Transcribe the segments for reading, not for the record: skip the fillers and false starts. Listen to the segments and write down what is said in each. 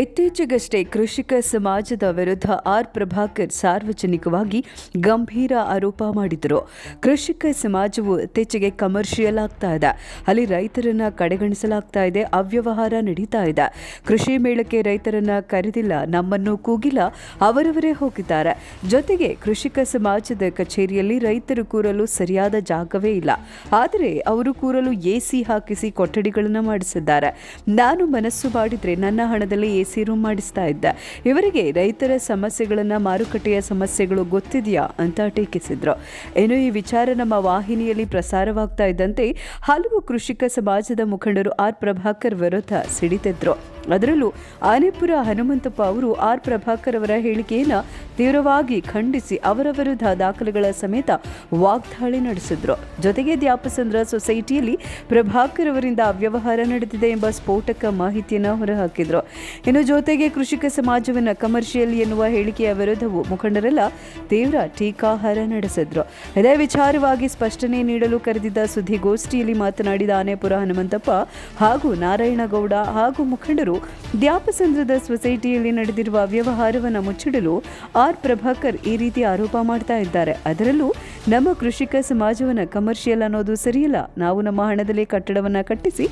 ಇತ್ತೀಚೆಗಷ್ಟೇ ಕೃಷಿಕ ಸಮಾಜದ ವಿರುದ್ಧ ಆರ್ ಪ್ರಭಾಕರ್ ಸಾರ್ವಜನಿಕವಾಗಿ ಗಂಭೀರ ಆರೋಪ ಮಾಡಿದರು. ಕೃಷಿಕ ಸಮಾಜವು ಇತ್ತೀಚೆಗೆ ಕಮರ್ಷಿಯಲ್ ಆಗ್ತಾ ಇದೆ, ಅಲ್ಲಿ ರೈತರನ್ನ ಕಡೆಗಣಿಸಲಾಗ್ತಾ ಇದೆ, ಅವ್ಯವಹಾರ ನಡೀತಾ ಇದೆ. ಕೃಷಿ ಮೇಳಕ್ಕೆ ರೈತರನ್ನ ಕರೆದಿಲ್ಲ, ನಮ್ಮನ್ನು ಕೂಗಿಲ್ಲ, ಅವರವರೇ ಹೋಗಿದ್ದಾರೆ. ಜೊತೆಗೆ ಕೃಷಿಕ ಸಮಾಜದ ಕಚೇರಿಯಲ್ಲಿ ರೈತರು ಕೂರಲು ಸರಿಯಾದ ಜಾಗವೇ ಇಲ್ಲ, ಆದರೆ ಅವರು ಕೂರಲು ಎಸಿ ಹಾಕಿಸಿ ಕೊಠಡಿಗಳನ್ನು ಮಾಡಿಸಿದ್ದಾರೆ. ನಾನು ಮನಸ್ಸು ಮಾಡಿದ್ರೆ ನನ್ನ ಹಣದಲ್ಲಿ ಎಸಿ ರೂಮ್ ಮಾಡಿಸ್ತಾ ಇದ್ದ. ಇವರಿಗೆ ರೈತರ ಸಮಸ್ಯೆಗಳನ್ನ, ಮಾರುಕಟ್ಟೆಯ ಸಮಸ್ಯೆಗಳು ಗೊತ್ತಿದೆಯಾ ಅಂತ ಟೀಕಿಸಿದ್ರು. ಇನ್ನು ಈ ವಿಚಾರ ನಮ್ಮ ವಾಹಿನಿಯಲ್ಲಿ ಪ್ರಸಾರವಾಗ್ತಾ ಇದ್ದಂತೆ ಹಲವು ಕೃಷಿಕ ಸಮಾಜದ ಮುಖಂಡರು ಆರ್ ಪ್ರಭಾಕರ್ ವಿರುದ್ಧ ಸಿಡಿತೆದ್ರು. ಅದರಲ್ಲೂ ಆನೆಪುರ ಹನುಮಂತಪ್ಪ ಅವರು ಆರ್ ಪ್ರಭಾಕರ್ ಅವರ ಹೇಳಿಕೆಯನ್ನು ತೀವ್ರವಾಗಿ ಖಂಡಿಸಿ ಅವರ ವಿರುದ್ಧ ದಾಖಲೆಗಳ ಸಮೇತ ವಾಗ್ದಾಳಿ ನಡೆಸಿದ್ರು. ಜೊತೆಗೆ ದ್ಯಾಪಸಂದ್ರ ಸೊಸೈಟಿಯಲ್ಲಿ ಪ್ರಭಾಕರ್ ಅವರಿಂದ ಅವ್ಯವಹಾರ ನಡೆದಿದೆ ಎಂಬ ಸ್ಫೋಟಕ ಮಾಹಿತಿಯನ್ನು ಹೊರಹಾಕಿದ್ರು. ಇನ್ನು ಜೊತೆಗೆ ಕೃಷಿಕ ಸಮಾಜವನ್ನು ಕಮರ್ಷಿಯಲ್ ಎನ್ನುವ ಹೇಳಿಕೆಯ ವಿರುದ್ಧವೂ ಮುಖಂಡರೆಲ್ಲ ತೀವ್ರ ಟೀಕಾಹಾರ ನಡೆಸಿದ್ರು. ಇದೇ ವಿಚಾರವಾಗಿ ಸ್ಪಷ್ಟನೆ ನೀಡಲು ಕರೆದಿದ್ದ ಸುದ್ದಿಗೋಷ್ಠಿಯಲ್ಲಿ ಮಾತನಾಡಿದ ಆನೆಪುರ ಹನುಮಂತಪ್ಪ ಹಾಗೂ ನಾರಾಯಣಗೌಡ ಹಾಗೂ ಮುಖಂಡರು ದ್ಯಾಪಸಂದ್ರದ ಸೊಸೈಟಿಯಲ್ಲಿ ನಡೆದಿರುವ ಅವ್ಯವಹಾರವನ್ನು ಮುಚ್ಚಿಡಲು ಆರ್ ಪ್ರಭಾಕರ್ ಈ ರೀತಿ ಆರೋಪ ಮಾಡ್ತಾ ಇದ್ದಾರೆ. ಅದರಲ್ಲೂ ನಮ್ಮ ಕೃಷಿಕ ಸಮಾಜವನ್ನು ಕಮರ್ಷಿಯಲ್ ಅನ್ನೋದು ಸರಿಯಲ್ಲ. ನಾವು ನಮ್ಮ ಹಣದಲ್ಲಿ ಕಟ್ಟಡವನ್ನು ಕಟ್ಟಿಸಿ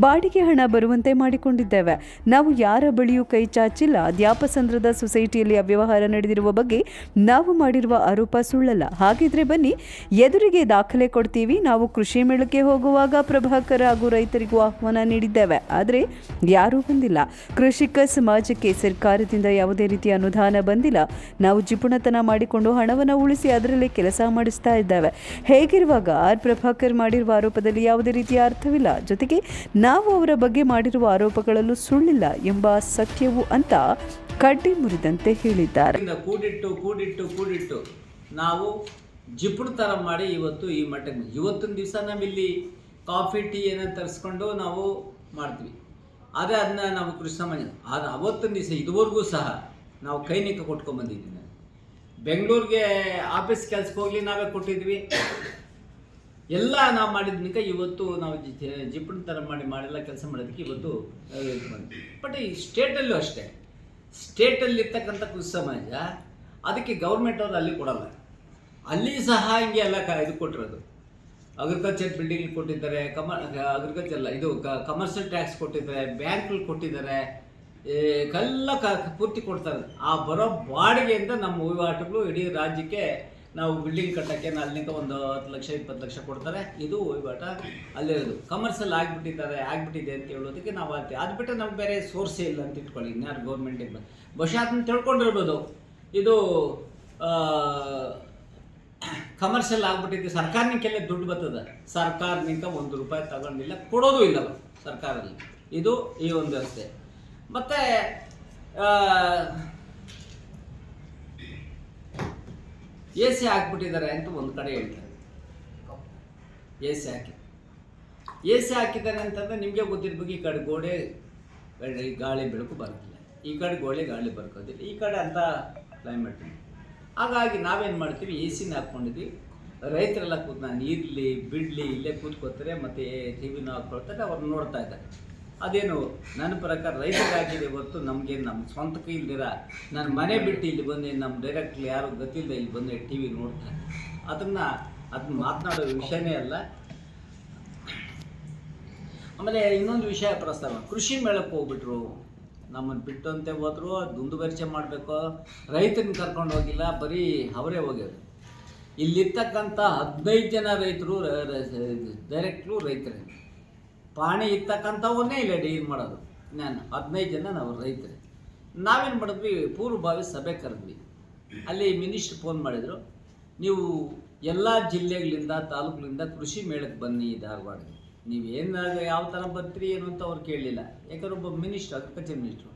ಬಾಡಿಗೆ ಹಣ ಬರುವಂತೆ ಮಾಡಿಕೊಂಡಿದ್ದೇವೆ. ನಾವು ಯಾರ ಬಳಿಯೂ ಕೈ ಚಾಚಿಲ್ಲ. ದ್ಯಾಪಸಂದ್ರದ ಸೊಸೈಟಿಯಲ್ಲಿ ಅವ್ಯವಹಾರ ನಡೆದಿರುವ ಬಗ್ಗೆ ನಾವು ಮಾಡಿರುವ ಆರೋಪ ಸುಳ್ಳಲ್ಲ. ಹಾಗಿದ್ರೆ ಬನ್ನಿ, ಎದುರಿಗೆ ದಾಖಲೆ ಕೊಡ್ತೀವಿ. ನಾವು ಕೃಷಿ ಮೇಳಕ್ಕೆ ಹೋಗುವಾಗ ಪ್ರಭಾಕರ್ ಹಾಗೂ ರೈತರಿಗೂ ಆಹ್ವಾನ ನೀಡಿದ್ದೇವೆ, ಆದರೆ ಯಾರೂ ಬಂದಿಲ್ಲ. ಕೃಷಿಕ ಸಮಾಜಕ್ಕೆ ಸರ್ಕಾರದಿಂದ ಯಾವುದೇ ರೀತಿಯ ಅನುದಾನ ಬಂದಿಲ್ಲ. ನಾವು ಜಿಪುಣತನ ಮಾಡಿಕೊಂಡು ಹಣವನ್ನು ಉಳಿಸಿ ಅದರಲ್ಲಿ ಕೆಲಸ ಮಾಡಿಸ್ತಾ ಇದ್ದೇವೆ. ಹೇಗಿರುವಾಗ ಆರ್ ಪ್ರಭಾಕರ್ ಮಾಡಿರುವ ಆರೋಪದಲ್ಲಿ ಯಾವುದೇ ರೀತಿಯ ಅರ್ಥವಿಲ್ಲ. ಜೊತೆಗೆ ನಾವು ಅವರ ಬಗ್ಗೆ ಮಾಡಿರುವ ಆರೋಪಗಳಲ್ಲೂ ಸುಳ್ಳಿಲ್ಲ ಎಂಬ ಸತ್ಯವು ಅಂತ ಕಡ್ಡಿ ಮುರಿದಂತೆ ಹೇಳಿದ್ದಾರೆ. ಕೂಡಿಟ್ಟು ನಾವು ಜಿಪುಣತನ ಮಾಡಿ ಇವತ್ತು ಈ ಮಟ್ಟಕ್ಕೆ ಇವತ್ತಿನ ದಿವಸ ನಾವಿಲ್ಲಿ ಕಾಫಿ ಟೀ ಏನೋ ತರಿಸ್ಕೊಂಡು ನಾವು ಮಾಡ್ತೀವಿ. ಆದರೆ ಅದನ್ನ ನಾವು ಕೃಷಿ ಸಮಾಜ ಅದು ಅವತ್ತಿನ ದಿವಸ ಇದುವರೆಗೂ ಸಹ ನಾವು ಕೈನಿಕ ಕೊಟ್ಕೊಂಡ್ಬಂದಿದ್ದೀವಿ. ಬೆಂಗಳೂರಿಗೆ ಆಫೀಸ್ ಕೆಲಸಕ್ಕೆ ಹೋಗಲಿ ನಾವೇ ಕೊಟ್ಟಿದ್ವಿ. ಎಲ್ಲ ನಾವು ಮಾಡಿದ್ನಿಕ ಇವತ್ತು ನಾವು ಜಿಪುಣತನ ಮಾಡಿಲ್ಲ ಕೆಲಸ ಮಾಡೋದಕ್ಕೆ ಇವತ್ತು ಬಂದ್ವಿ. ಬಟ್ ಈ ಸ್ಟೇಟಲ್ಲೂ ಅಷ್ಟೇ, ಸ್ಟೇಟಲ್ಲಿರ್ತಕ್ಕಂಥ ಕೃಷಿ ಸಮಾಜ ಅದಕ್ಕೆ ಗೌರ್ಮೆಂಟ್ ಅವರು ಅಲ್ಲಿ ಕೊಡಲ್ಲ. ಅಲ್ಲಿ ಸಹ ಹಿಂಗೆ ಎಲ್ಲ ಇದು ಕೊಟ್ಟಿರೋದು. ಅಗ್ರಿಕಲ್ಚರ್ ಬಿಲ್ಡಿಂಗ್ ಕೊಟ್ಟಿದ್ದಾರೆ, ಅಗ್ರಿಕಲ್ಚರ್ ಅಲ್ಲ ಇದು ಕಮರ್ಷಿಯಲ್ ಟ್ಯಾಕ್ಸ್ ಕೊಟ್ಟಿದ್ದಾರೆ, ಬ್ಯಾಂಕ್ಗಳು ಕೊಟ್ಟಿದ್ದಾರೆ, ಎಲ್ಲ ಪೂರ್ತಿ ಕೊಡ್ತಾರೆ. ಆ ಬರೋ ಬಾಡಿಗೆಯಿಂದ ನಮ್ಮ ವಹಿವಾಟುಗಳು ಇಡೀ ರಾಜ್ಯಕ್ಕೆ ನಾವು ಬಿಲ್ಡಿಂಗ್ ಕಟ್ಟೋಕ್ಕೆ ಅಲ್ಲಿಂದ ಒಂದು 10 ಲಕ್ಷ 20 ಲಕ್ಷ ಕೊಡ್ತಾರೆ. ಇದು ವಹಿವಾಟ ಅಲ್ಲಿರೋದು. ಕಮರ್ಷಿಯಲ್ ಆಗಿಬಿಟ್ಟಿದೆ ಅಂತ ಹೇಳೋದಕ್ಕೆ ನಾವು ಆಗ್ತೀವಿ. ಅದು ಬಿಟ್ಟರೆ ನಮ್ಗೆ ಬೇರೆ ಸೋರ್ಸೇ ಇಲ್ಲ ಅಂತ ಇಟ್ಕೊಳ್ಳಿ. ಇನ್ಯಾರು ಗೌರ್ಮೆಂಟಿಗೆ ಬಹುಶಃ ಅದನ್ನ ತಿಳ್ಕೊಂಡಿರ್ಬೋದು. ಇದು ಕಮರ್ಷಿಯಲ್ ಆಗ್ಬಿಟ್ಟಿದೆ, ಸರ್ಕಾರನಿಕ್ಕೆಲ್ಲ ದುಡ್ಡು ಬರ್ತದೆ. ಸರ್ಕಾರನಿಂದ 1 ರೂಪಾಯಿ ತಗೊಂಡಿಲ್ಲ, ಕೊಡೋದು ಇಲ್ಲ ಸರ್ಕಾರದಲ್ಲಿ. ಇದು ಈ ಒಂದು ವ್ಯವಸ್ಥೆ. ಮತ್ತು ಎ ಸಿ ಹಾಕ್ಬಿಟ್ಟಿದ್ದಾರೆ ಅಂತ ಒಂದು ಕಡೆ ಹೇಳ್ತಾರೆ. ಎ ಸಿ ಹಾಕಿದ್ದಾರೆ ಅಂತಂದರೆ ನಿಮಗೆ ಗೊತ್ತಿರ್ಬೇಕು. ಈ ಕಡೆ ಗೋಡೆ ಗಾಳಿ ಬೆಳಕು ಬರೋದಿಲ್ಲ, ಈ ಕಡೆ ಗೋಡೆ ಗಾಳಿ ಬರ್ಕೋದಿಲ್ಲ, ಈ ಕಡೆ ಅಂತ ಕ್ಲೈಮೇಟ್. ಹಾಗಾಗಿ ನಾವೇನು ಮಾಡ್ತೀವಿ, ಎ ಸಿನ ಹಾಕ್ಕೊಂಡಿದ್ವಿ. ರೈತರೆಲ್ಲ ನಾನು ಇರಲಿ ಬಿಡಲಿ ಇಲ್ಲೇ ಕೂತ್ಕೋತಾರೆ, ಮತ್ತು ಟಿ ವಿನೂ ಹಾಕ್ಕೊಳ್ತಾರೆ, ಅವ್ರು ನೋಡ್ತಾ ಇದ್ದಾರೆ. ಅದೇನು ನನ್ನ ಪ್ರಕಾರ ರೈತರಿಗೆ ಆಗಿದೆ ಹೊರತು ನಮಗೇನು ನಮ್ಮ ಸ್ವಂತಕ್ಕೆ ಇಲ್ದಿರ ನಾನು ಮನೆ ಬಿಟ್ಟು ಇಲ್ಲಿ ಬಂದು ನಮ್ಮ ಡೈರೆಕ್ಟ್ಲಿ ಯಾರು ಗೊತ್ತಿಲ್ಲದೆ ಇಲ್ಲಿ ಬಂದು ಟಿ ವಿ ನೋಡ್ತಾರೆ. ಅದನ್ನ ಮಾತನಾಡೋ ವಿಷಯನೇ ಅಲ್ಲ. ಆಮೇಲೆ ಇನ್ನೊಂದು ವಿಷಯ ಪ್ರಸ್ತಾವ, ಕೃಷಿ ಮೇಳಕ್ಕೆ ಹೋಗ್ಬಿಟ್ರು, ನಮ್ಮನ್ನು ಬಿಟ್ಟಂತೆ ಹೋದ್ರು, ದುಂದುಬರಿಚೆ ಮಾಡಬೇಕು, ರೈತರನ್ನ ಕರ್ಕೊಂಡು ಹೋಗಿಲ್ಲ, ಬರೀ ಅವರೇ ಹೋಗ್ಯಾರ. ಇಲ್ಲಿರ್ತಕ್ಕಂಥ 15 ಜನ ರೈತರು ಡೈರೆಕ್ಟ್ರು ರೈತರೇ, ಪಾಣಿ ಇರ್ತಕ್ಕಂಥವನ್ನೇ ಇಲ್ಲ ಡೀಲ್ ಮಾಡೋದು. ನಾನು 15 ಜನ ನಾವು ರೈತರೇ. ನಾವೇನು ಮಾಡಿದ್ವಿ, ಪೂರ್ವಭಾವಿ ಸಭೆ ಕರೆದ್ವಿ. ಅಲ್ಲಿ ಮಿನಿಸ್ಟ್ರ್ ಫೋನ್ ಮಾಡಿದರು, ನೀವು ಎಲ್ಲ ಜಿಲ್ಲೆಗಳಿಂದ ತಾಲೂಕುಗಳಿಂದ ಕೃಷಿ ಮೇಳಕ್ಕೆ ಬನ್ನಿ ಧಾರವಾಡಗೆ. ನೀವೇನಾಗ ಯಾವ ಥರ ಬರ್ತೀರಿ ಏನು ಅಂತ ಅವ್ರು ಕೇಳಲಿಲ್ಲ. ಯಾಕಂದ್ರೆ ಒಬ್ಬ ಮಿನಿಸ್ಟ್ರು, ಅಗ್ರಿಕಲ್ಚರ್ ಮಿನಿಸ್ಟ್ರು.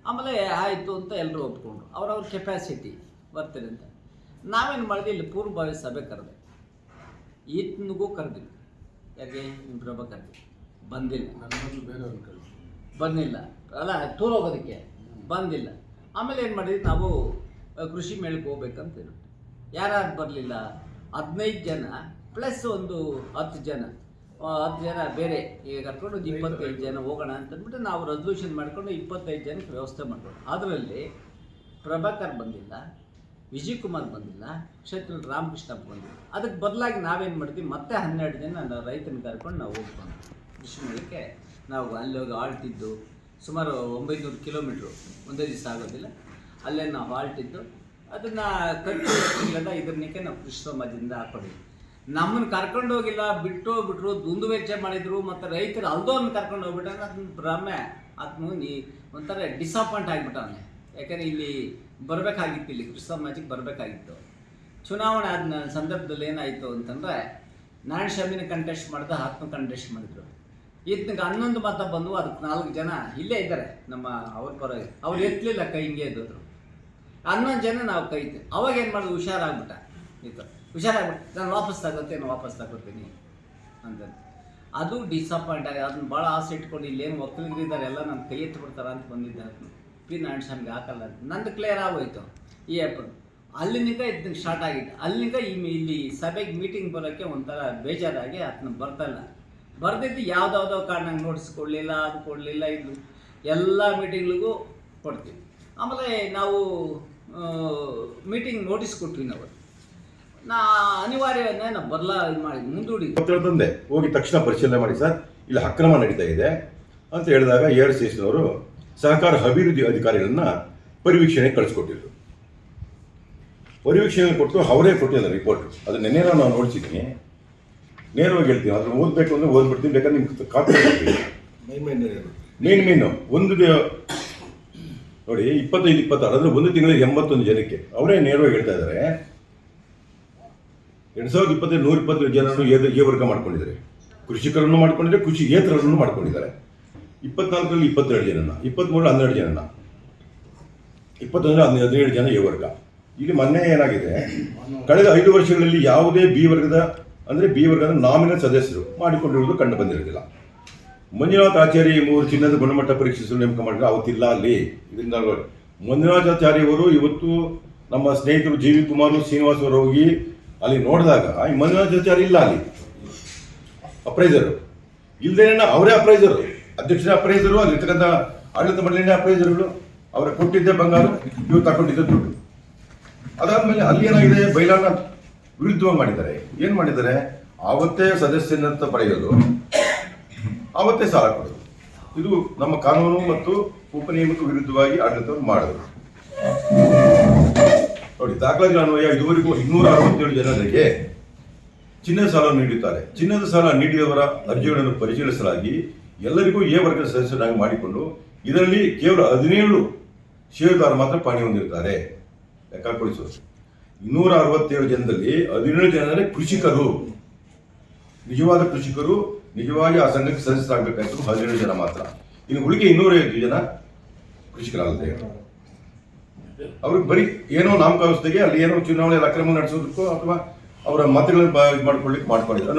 ಆಮೇಲೆ ಆಯಿತು ಅಂತ ಎಲ್ಲರೂ ಒಪ್ಕೊಂಡ್ರು. ಅವ್ರವ್ರ ಕೆಪಾಸಿಟಿ ಬರ್ತಾರೆ ಅಂತ. ನಾವೇನು ಮಾಡಿದ್ವಿ, ಇಲ್ಲಿ ಪೂರ್ವಭಾವಿ ಸಭೆ ಕರೆದೆ. ಈತನಿಗೂ ಕರೆದ್ವಿ, ಯಾಕೆ ನಿಮ್ಮ ಪ್ರಭಾ ಕರೆದ್ವಿ, ಬಂದಿಲ್ಲ ಅಲ್ಲ ಟೂರ್ ಹೋಗೋದಕ್ಕೆ ಬಂದಿಲ್ಲ. ಆಮೇಲೆ ಏನು ಮಾಡಿದ್ವಿ, ನಾವು ಕೃಷಿ ಮೇಳಕ್ಕೆ ಹೋಗ್ಬೇಕಂತ ಯಾರು ಬರಲಿಲ್ಲ. 15 ಜನ ಪ್ಲಸ್ ಒಂದು 10 ಜನ 10 ಜನ ಬೇರೆ ಈಗ ಕರ್ಕೊಂಡು 25 ಜನ ಹೋಗೋಣ ಅಂತಂದ್ಬಿಟ್ಟು ನಾವು ರೆಸಲ್ಯೂಷನ್ ಮಾಡ್ಕೊಂಡು 25 ಜನಕ್ಕೆ ವ್ಯವಸ್ಥೆ ಮಾಡ್ಕೊಂಡು ಅದರಲ್ಲಿ ಪ್ರಭಾಕರ್ ಬಂದಿಲ್ಲ, ವಿಜಯ್ ಕುಮಾರ್ ಬಂದಿಲ್ಲ, ಕ್ಷೇತ್ರ ರಾಮಕೃಷ್ಣ ಬಂದಿಲ್ಲ. ಅದಕ್ಕೆ ಬದಲಾಗಿ ನಾವೇನು ಮಾಡ್ತೀವಿ, ಮತ್ತೆ 12 ಜನ ರೈತನ ಕರ್ಕೊಂಡು ನಾವು ಹೋಗ್ಕೊಂಡು ಕೃಷಿ ಮಾಡಲಿಕ್ಕೆ ನಾವು ಅಲ್ಲಿ ಹೋಗಿ ಆಳ್ತಿದ್ದು ಸುಮಾರು 900 ಕಿಲೋಮೀಟ್ರು ಒಂದೇ ದಿವಸ ಆಗೋದಿಲ್ಲ. ಅಲ್ಲೇ ನಾವು ಆಳ್ತಿದ್ದು ಅದನ್ನು ಖರ್ಚು ಇದನ್ನಕ್ಕೆ ನಾವು ಕೃಷಿ ಸಮಾಜದಿಂದ ಹಾಕ್ಕೊಂಡಿದ್ವಿ. ನಮ್ಮನ್ನು ಕರ್ಕೊಂಡು ಹೋಗಿಲ್ಲ, ಬಿಟ್ಟು ಹೋಗ್ಬಿಟ್ರು, ದುಂದು ವೆಚ್ಚ ಮಾಡಿದರು, ಮತ್ತು ರೈತರು ಅಲ್ದೋವನ್ನು ಕರ್ಕೊಂಡು ಹೋಗ್ಬಿಟ್ಟಾಗ ಅದನ್ನ ಭ್ರಮೆ ಅದನ್ನು ಒಂಥರ ಡಿಸಪಾಯಿಂಟ್ ಆಗಿಬಿಟ್ಟವನೆ. ಯಾಕಂದರೆ ಇಲ್ಲಿ ಬರಬೇಕಾಗಿತ್ತು, ಇಲ್ಲಿ ಕೃಷಿ ಸಮಾಜಕ್ಕೆ ಬರಬೇಕಾಗಿತ್ತು. ಚುನಾವಣೆ ಆದ ಸಂದರ್ಭದಲ್ಲಿ ಏನಾಯಿತು ಅಂತಂದರೆ ನಾರಾಯಣ ಸ್ವಾಮಿನ ಕಂಟೆಸ್ಟ್ ಮಾಡಿದ, ಆತ್ಮ ಕಂಟೆಸ್ಟ್ ಮಾಡಿದ್ರು. ಇದಕ್ಕೆ 11 ಮತ ಬಂದು ಅದಕ್ಕೆ 4 ಜನ ಇಲ್ಲೇ ಇದ್ದಾರೆ ನಮ್ಮ ಅವ್ರ ಪರವಾಗಿ. ಅವ್ರು ಎತ್ತಲಿಲ್ಲ, ಕೈ ಹಿಂಗೆ ಎದ್ದರು. 11 ಜನ ನಾವು ಕೈತೆ. ಅವಾಗ ಏನು ಮಾಡಿದ್ರು, ಹುಷಾರಾಗ್ಬಿಟ್ಟ ಈತ, ಹುಷಾರಾಗ್ಬಿಟ್ಟು ನಾನು ವಾಪಸ್ ತಗೋತೀನಿ ಅಂತ. ಅದು ಡಿಸಪಾಯಿಂಟ್ ಆಗಿ ಅದನ್ನ ಭಾಳ ಆಸೆ ಇಟ್ಕೊಂಡು ಇಲ್ಲೇನು ಒಕ್ಕಲಿಗರಿದ್ದಾರೆ ಎಲ್ಲ ನನ್ನ ಕೈ ಎತ್ಬಿಡ್ತಾರ ಅಂತ ಬಂದಿದ್ದೆ. ಅದನ್ನು ಪಿ ನಾರಾಯಣ ಸ್ವಾಮಿಗೆ ಹಾಕಲ್ಲ ಅಂತ ನಂದು ಕ್ಲಿಯರ್ ಆಗೋಯ್ತು. ಈ ಆ್ಯಪ್ ಅಲ್ಲಿನಿಂದ ಇದಕ್ಕೆ ಸ್ಟಾರ್ಟ್ ಆಗಿತ್ತು. ಅಲ್ಲಿಂದ ಇಲ್ಲಿ ಸಭೆಗೆ ಮೀಟಿಂಗ್ ಬರೋಕ್ಕೆ ಒಂಥರ ಬೇಜಾರಾಗಿ ಅದನ್ನ ಬರ್ತಾಯಿಲ್ಲ. ಬರ್ದಿದ್ದು ಯಾವುದಾವುದೋ ಕಾರಣ ನೋಟಿಸ್ ಕೊಡಲಿಲ್ಲ, ಅದು ಕೊಡಲಿಲ್ಲ, ಇದು ಎಲ್ಲ ಮೀಟಿಂಗ್ಲಿಗೂ ಕೊಡ್ತೀವಿ. ಆಮೇಲೆ ನಾವು ಮೀಟಿಂಗ್ ನೋಟಿಸ್ ಕೊಟ್ವಿ. ನಾ ಅನಿವಾರ್ಯವನ್ನೇ ನಾವು ಮಾಡಿ ಮುಂದೂಡಿ ತಂದೆ ಹೋಗಿ ತಕ್ಷಣ ಪರಿಶೀಲನೆ ಮಾಡಿ, ಸರ್ ಇಲ್ಲಿ ಅಕ್ರಮ ನಡೀತಾ ಇದೆ ಅಂತ ಹೇಳಿದಾಗ AR ಸ್ಟೇಷನವರು ಸಹಕಾರ ಅಭಿವೃದ್ಧಿ ಅಧಿಕಾರಿಗಳನ್ನ ಪರಿವೀಕ್ಷಣೆ ಕಳಿಸ್ಕೊಟ್ಟಿದ್ರು. ಪರಿವೀಕ್ಷಣೆ ಕೊಟ್ಟು ಅವರೇ ಕೊಟ್ಟಿದ್ದಾರೆ ರಿಪೋರ್ಟ್. ಅದು ನೆನ್ನೆ ನಾನು ನೋಡ್ಸಿದ್ದೀನಿ, ನೇರವಾಗಿ ಹೇಳ್ತೀನಿ. ಅದ್ರ ಓದಬೇಕು ಅಂದರೆ ಓದ್ಬಿಡ್ತೀನಿ, ಬೇಕಾದ್ರೆ ನಿಮ್ಗೆ ಕಾಪಿ ಮೇನ್ ಒಂದು ನೋಡಿ 25-26 ಅಂದರೆ ಒಂದು ತಿಂಗಳಿಗೆ 81 ಜನಕ್ಕೆ ಅವರೇ ನೇರವಾಗಿ ಹೇಳ್ತಾ ಇದ್ದಾರೆ. 2020 120 ಜನರನ್ನು ಎ ವರ್ಗ ಮಾಡ್ಕೊಂಡಿದ್ದಾರೆ, ಕೃಷಿಕರನ್ನು ಮಾಡ್ಕೊಂಡಿದ್ದಾರೆ, ಕೃಷಿಯೇತರರನ್ನು ಮಾಡ್ಕೊಂಡಿದ್ದಾರೆ. 24ರಲ್ಲಿ 22 ಜನನ, 23ರಲ್ಲಿ 12 ಜನನ, 21ರಲ್ಲಿ 17 ಜನ ಎ ವರ್ಗ. ಇಲ್ಲಿ ಮೊನ್ನೆ ಏನಾಗಿದೆ, ಕಳೆದ 5 ವರ್ಷಗಳಲ್ಲಿ ಯಾವುದೇ ಬಿ ವರ್ಗದ ನಾಮಿನಲ್ ಸದಸ್ಯರು ಮಾಡಿಕೊಂಡಿರುವುದು ಕಂಡು ಬಂದಿರೋದಿಲ್ಲ. ಮಂಜುನಾಥ್ ಆಚಾರ್ಯ 3 ಚಿನ್ನದ ಗುಣಮಟ್ಟ ಪರೀಕ್ಷಿಸಲು ನೇಮಕ ಮಾಡಿದ್ರೆ ಅವತ್ತಿಲ್ಲ ಅಲ್ಲಿ. ಇದರಿಂದ ಮಂಜುನಾಥ್ ಆಚಾರ್ಯ ಅವರು ಇವತ್ತು ನಮ್ಮ ಸ್ನೇಹಿತರು JV ಕುಮಾರ್ ಶ್ರೀನಿವಾಸ್ ಅವರು ಹೋಗಿ ಅಲ್ಲಿ ನೋಡಿದಾಗ ಈ ಮಂಜುನಾಥ್ ಆಚಾರ್ಯ ಇಲ್ಲ ಅಲ್ಲಿ. ಅಪ್ರೈಸರು ಇಲ್ಲದೇನ ಅವರೇ ಅಪ್ರೈಸರು, ಅಧ್ಯಕ್ಷರ ಅಪ್ರೈಸರು, ಅಲ್ಲಿ ಇರ್ತಕ್ಕಂಥ ಆಡಳಿತ ಮಂಡಳಿನ ಅಪ್ರೈಸರ್ಗಳು. ಅವರ ಕೊಟ್ಟಿದ್ದೆ ಬಂಗಾರ, ಇವ್ರು ತಗೊಂಡಿದ್ದ ದುಡ್ಡು. ಅದಾದ್ಮೇಲೆ ಅಲ್ಲಿ ಏನಾಗಿದೆ, ಬೈಲಾನ ವಿರುದ್ಧವಾಗಿ ಮಾಡಿದ್ದಾರೆ. ಏನು ಮಾಡಿದ್ದಾರೆ, ಆವತ್ತೇ ಸದಸ್ಯನಂತ ಪಡೆಯೋದು, ಆವತ್ತೇ ಸಾಲ ಕೊಡೋದು. ಇದು ನಮ್ಮ ಕಾನೂನು ಮತ್ತು ಉಪನಿಯಮಕ್ಕೆ ವಿರುದ್ಧವಾಗಿ ಆಡಳಿತವನ್ನು ಮಾಡಿದ್ರು. ನೋಡಿ, ದಾಖಲಾತಿ ಅನ್ವಯ ಇದುವರೆಗೂ 267 ಜನರಿಗೆ ಚಿನ್ನದ ಸಾಲ ನೀಡುತ್ತಾರೆ. ಚಿನ್ನದ ಸಾಲ ನೀಡಿದವರ ಅರ್ಜಿಗಳನ್ನು ಪರಿಶೀಲಿಸಲಾಗಿ ಎಲ್ಲರಿಗೂ ಎ ವರ್ಗದ ಸದಸ್ಯರಾಗಿ ಮಾಡಿಕೊಂಡು ಇದರಲ್ಲಿ ಕೇವಲ 17 ಷೇರುದಾರರು ಮಾತ್ರ ಪಾಣಿ ಹೊಂದಿರುತ್ತಾರೆ. ಲೆಕ್ಕಗೊಳಿಸೋದು 267 ಜನದಲ್ಲಿ 17 ಜನರೇ ಕೃಷಿಕರು, ನಿಜವಾದ ಕೃಷಿಕರು, ನಿಜವಾಗಿ ಆ ಸಂಘಕ್ಕೆ ಸದಸ್ಯರಾಗಬೇಕಾದ್ರು 17 ಜನ ಮಾತ್ರ. ಇನ್ನು ಉಳಿಕೆ 205 ಜನ ಕೃಷಿಕರಾಗದೆ ಅವ್ರಿಗೆ ಬರೀ ಏನೋ ನಾಮಕಾವಸ್ಥೆಗೆ ಅಲ್ಲಿ ಏನೋ ಚುನಾವಣೆಯಲ್ಲಿ ಅಕ್ರಮ ನಡೆಸೋದಕ್ಕೋ ಅಥವಾ ಅವರ ಮತಗಳನ್ನು ಮಾಡ್ಕೊಳ್ಳಿಕ್ಕೆ ಮಾಡ್ಕೊಂಡಿದ್ರು.